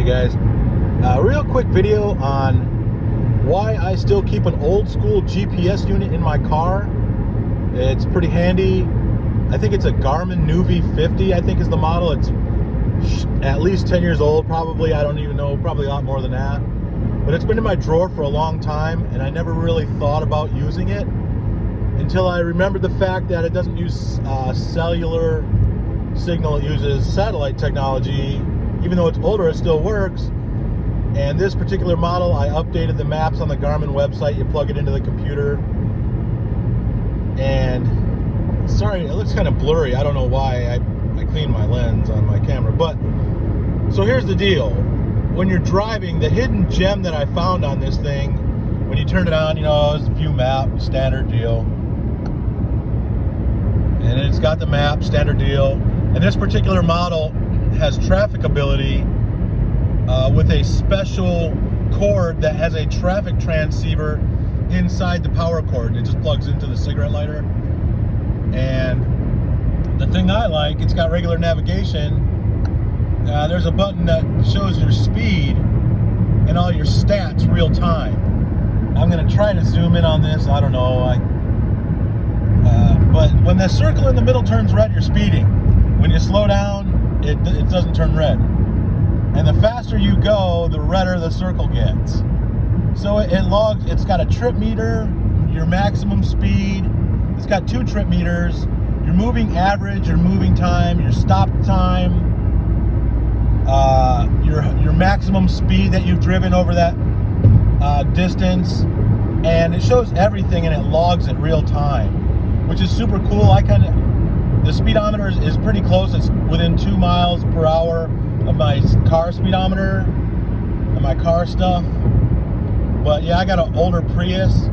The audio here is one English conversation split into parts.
Hey guys, real quick video on why I still keep an old school GPS unit in my car. It's pretty handy. I think it's a Garmin V50, I think is the model. It's at least 10 years old probably. I don't even know, probably a lot more than that. But it's been in my drawer for a long time and I never really thought about using it until I remembered the fact that it doesn't use cellular signal. It uses satellite technology. Even though it's older, it still works. And this particular model, I updated the maps on the Garmin website. You plug it into the computer. And sorry, it looks kind of blurry. I don't know why. I cleaned my lens on my camera. But so here's the deal. When you're driving, the hidden gem that I found on this thing, when you turn it on, you know, it's a view map, standard deal. And it's got the map, standard deal. And this particular model has traffic ability with a special cord that has a traffic transceiver inside the power cord. It just plugs into the cigarette lighter. And the thing I like, it's got regular navigation. There's a button that shows your speed and all your stats real time. I'm going to try to zoom in on this. I don't know. But when the circle in the middle turns red, you're speeding. When you slow down, it doesn't turn red. And the faster you go, the redder the circle gets. So it logs, it's got a trip meter, your maximum speed. It's got 2 trip meters, your moving average, your moving time, your stop time, your maximum speed that you've driven over that distance. And it shows everything and it logs it real time, which is super cool. The speedometer is pretty close. It's within 2 miles per hour of my car speedometer and my car stuff. But yeah, I got an older Prius,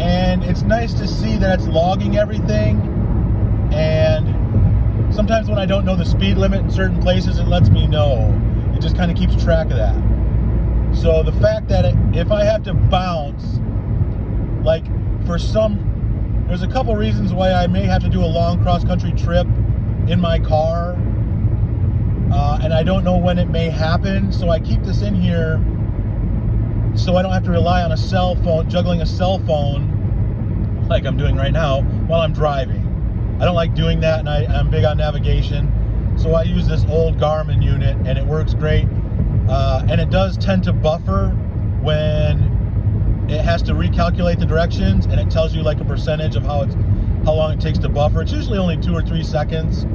and it's nice to see that it's logging everything. And sometimes when I don't know the speed limit in certain places, it lets me know. It just kind of keeps track of that. So the fact that if I have to bounce, like there's a couple reasons why I may have to do a long cross-country trip in my car, and I don't know when it may happen, so I keep this in here so I don't have to rely on a cell phone, juggling a cell phone like I'm doing right now while I'm driving. I don't like doing that, and I'm big on navigation, so I use this old Garmin unit, and it works great, and it does tend to buffer when it has to recalculate the directions, and it tells you like a percentage of how long it takes to buffer. It's usually only 2 or 3 seconds,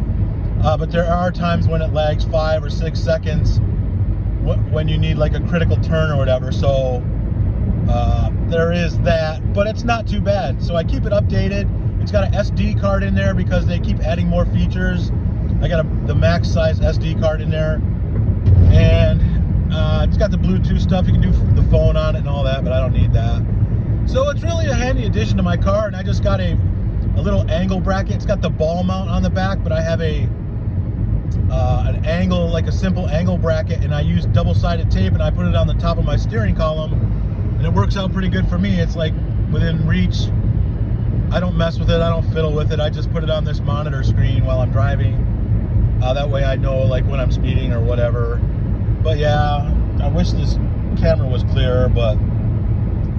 but there are times when it lags 5 or 6 seconds when you need like a critical turn or whatever. So there is that, but it's not too bad. So I keep it updated. It's got an SD card in there because they keep adding more features. I got the max size SD card in there, and it's got the Bluetooth stuff. You can do the phone on it and all that, but I don't need that. So it's really a handy addition to my car, and I just got a little angle bracket. It's got the ball mount on the back, but I have an angle, like a simple angle bracket, and I use double-sided tape, and I put it on the top of my steering column, and it works out pretty good for me. It's like within reach. I don't mess with it. I don't fiddle with it. I just put it on this monitor screen while I'm driving. That way I know like when I'm speeding or whatever. But yeah, I wish this camera was clearer, but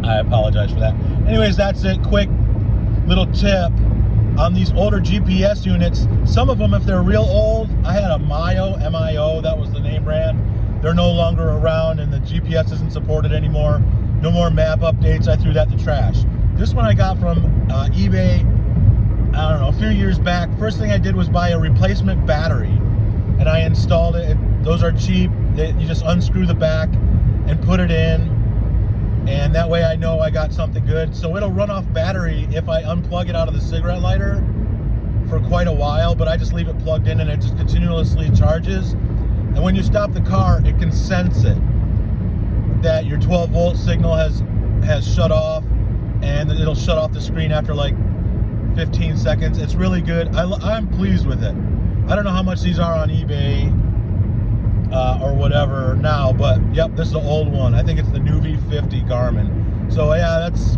I apologize for that. Anyways, that's it. Quick little tip on these older GPS units. Some of them, if they're real old, I had a Mio, M-I-O, that was the name brand. They're no longer around, and the GPS isn't supported anymore. No more map updates. I threw that in the trash. This one I got from eBay, I don't know, a few years back. First thing I did was buy a replacement battery, and I installed it. Those are cheap. You just unscrew the back and put it in, and that way I know I got something good. So it'll run off battery if I unplug it out of the cigarette lighter for quite a while, but I just leave it plugged in and it just continuously charges. And when you stop the car, it can sense it, that your 12-volt signal has shut off, and it'll shut off the screen after like 15 seconds. It's really good. I'm pleased with it. I don't know how much these are on eBay or whatever now, but yep, this is an old one. I think it's the V50 Garmin. So yeah, that's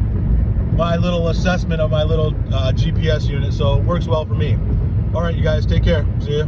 my little assessment of my little GPS unit. So it works well for me. All right, you guys, take care. See ya.